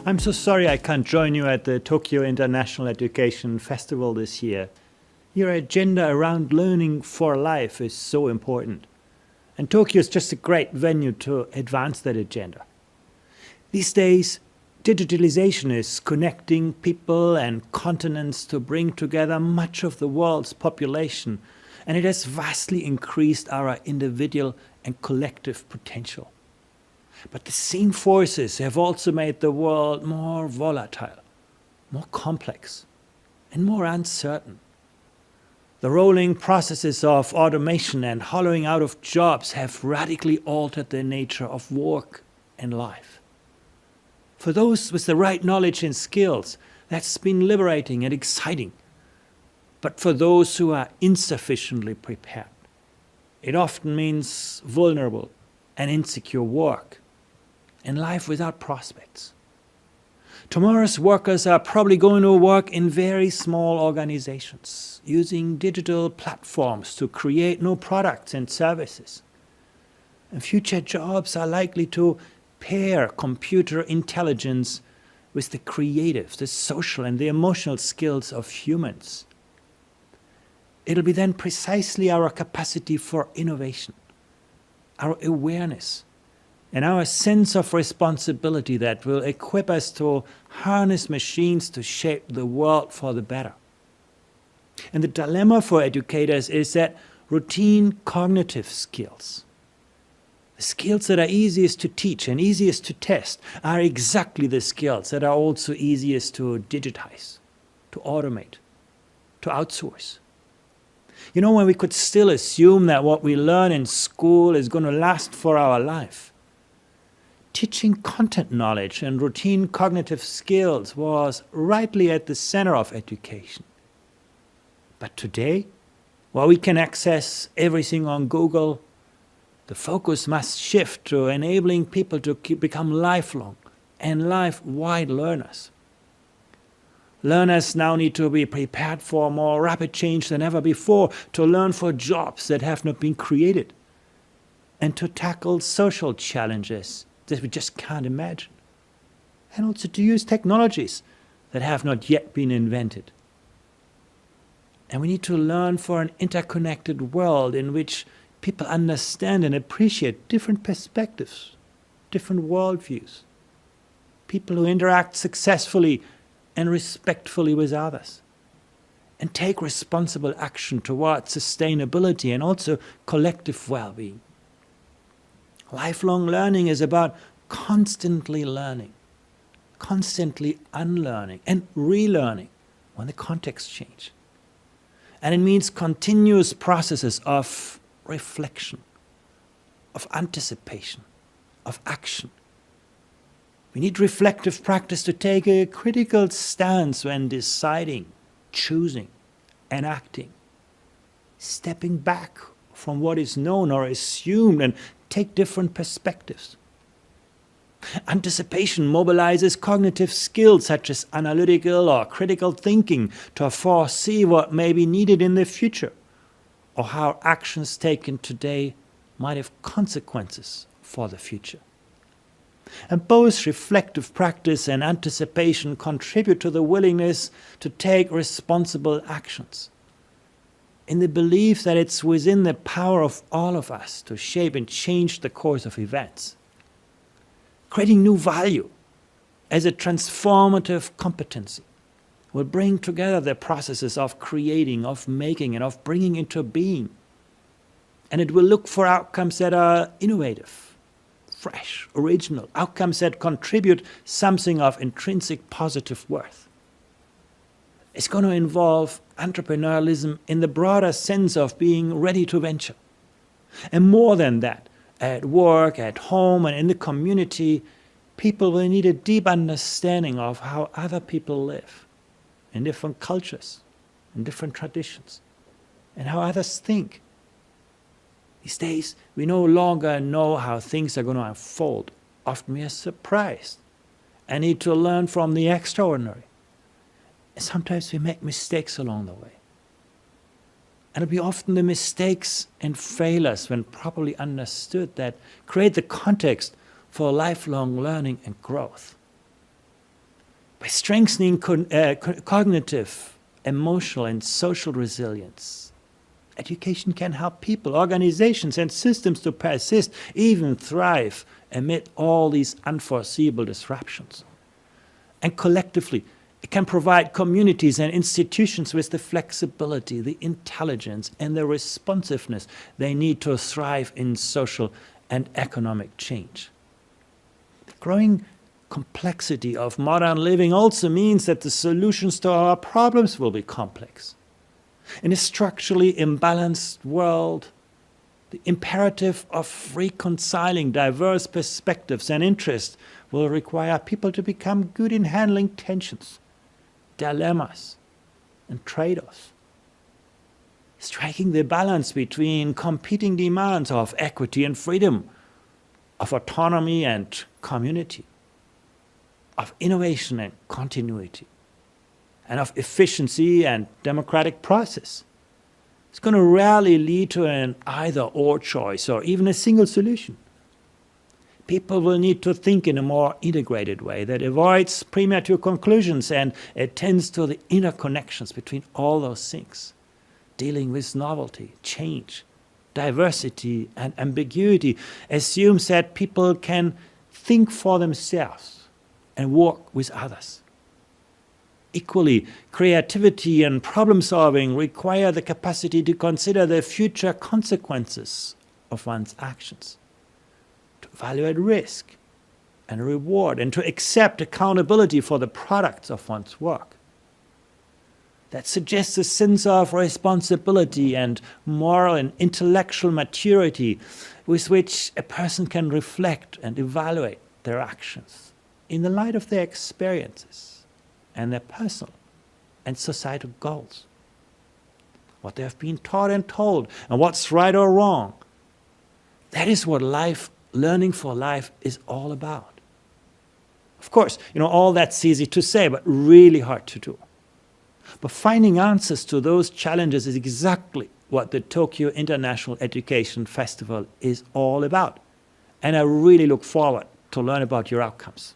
I'm so sorry I can't join you at the Tokyo International Education Festival this year. Your agenda around learning for life is so important. And Tokyo is just a great venue to advance that agenda. These days, digitalization is connecting people and continents to bring together much of the world's population, and it has vastly increased our individual and collective potential. But the same forces have also made the world more volatile, more complex, and more uncertain. The rolling processes of automation and hollowing out of jobs have radically altered the nature of work and life. For those with the right knowledge and skills, that's been liberating and exciting. But for those who are insufficiently prepared, it often means vulnerable and insecure work and life without prospects. Tomorrow's workers are probably going to work in very small organizations, using digital platforms to create new products and services. And future jobs are likely to pair computer intelligence with the creative, the social, and the emotional skills of humans. It'll be then precisely our capacity for innovation, our awareness, and our sense of responsibility that will equip us to harness machines to shape the world for the better. And the dilemma for educators is that routine cognitive skills, the skills that are easiest to teach and easiest to test, are exactly the skills that are also easiest to digitize, to automate, to outsource. You know, when we could still assume that what we learn in school is going to last for our life, teaching content knowledge and routine cognitive skills was rightly at the center of education. But today, while we can access everything on Google, the focus must shift to enabling people to become lifelong and life-wide learners. Learners now need to be prepared for more rapid change than ever before, to learn for jobs that have not been created, and to tackle social challenges that we just can't imagine, and also to use technologies that have not yet been invented. And we need to learn for an interconnected world in which people understand and appreciate different perspectives, different worldviews, people who interact successfully and respectfully with others, and take responsible action towards sustainability and also collective well-being. Lifelong learning is about constantly learning, constantly unlearning, and relearning when the context changes. And it means continuous processes of reflection, of anticipation, of action. We need reflective practice to take a critical stance when deciding, choosing, and acting, stepping back from what is known or assumed and take different perspectives. Anticipation mobilizes cognitive skills such as analytical or critical thinking to foresee what may be needed in the future, or how actions taken today might have consequences for the future. And both reflective practice and anticipation contribute to the willingness to take responsible actions, in the belief that it's within the power of all of us to shape and change the course of events. Creating new value as a transformative competency will bring together the processes of creating, of making, and of bringing into being. And it will look for outcomes that are innovative, fresh, original, outcomes that contribute something of intrinsic positive worth. It's going to involve entrepreneurialism in the broader sense of being ready to venture. And more than that, at work, at home, and in the community, people will need a deep understanding of how other people live in different cultures, in different traditions, and how others think. These days, we no longer know how things are going to unfold. Often we are surprised and need to learn from the extraordinary. And sometimes we make mistakes along the way. And it'll be often the mistakes and failures, when properly understood, that create the context for lifelong learning and growth. by strengthening cognitive, emotional, and social resilience. Education can help people, organizations, and systems to persist, even thrive amid all these unforeseeable disruptions. And collectively, it can provide communities and institutions with the flexibility, the intelligence, and the responsiveness they need to thrive in social and economic change. The growing complexity of modern living also means that the solutions to our problems will be complex. In a structurally imbalanced world, the imperative of reconciling diverse perspectives and interests will require people to become good in handling tensions, dilemmas, and trade-offs. Striking the balance between competing demands of equity and freedom, of autonomy and community, of innovation and continuity, and of efficiency and democratic process. It's going to rarely lead to an either-or choice or even a single solution. People will need to think in a more integrated way that avoids premature conclusions and attends to the interconnections between all those things, dealing with novelty, change, diversity, and ambiguity, assumes that people can think for themselves and work with others. Equally, creativity and problem-solving require the capacity to consider the future consequences of one's actions, to evaluate risk and reward, and to accept accountability for the products of one's work. That suggests a sense of responsibility and moral and intellectual maturity with which a person can reflect and evaluate their actions in the light of their experiences and their personal and societal goals, what they have been taught and told, and what's right or wrong. That is what learning for life is all about. Of course, all that's easy to say, but really hard to do. But finding answers to those challenges is exactly what the Tokyo International Education Festival is all about. And I really look forward to learn about your outcomes.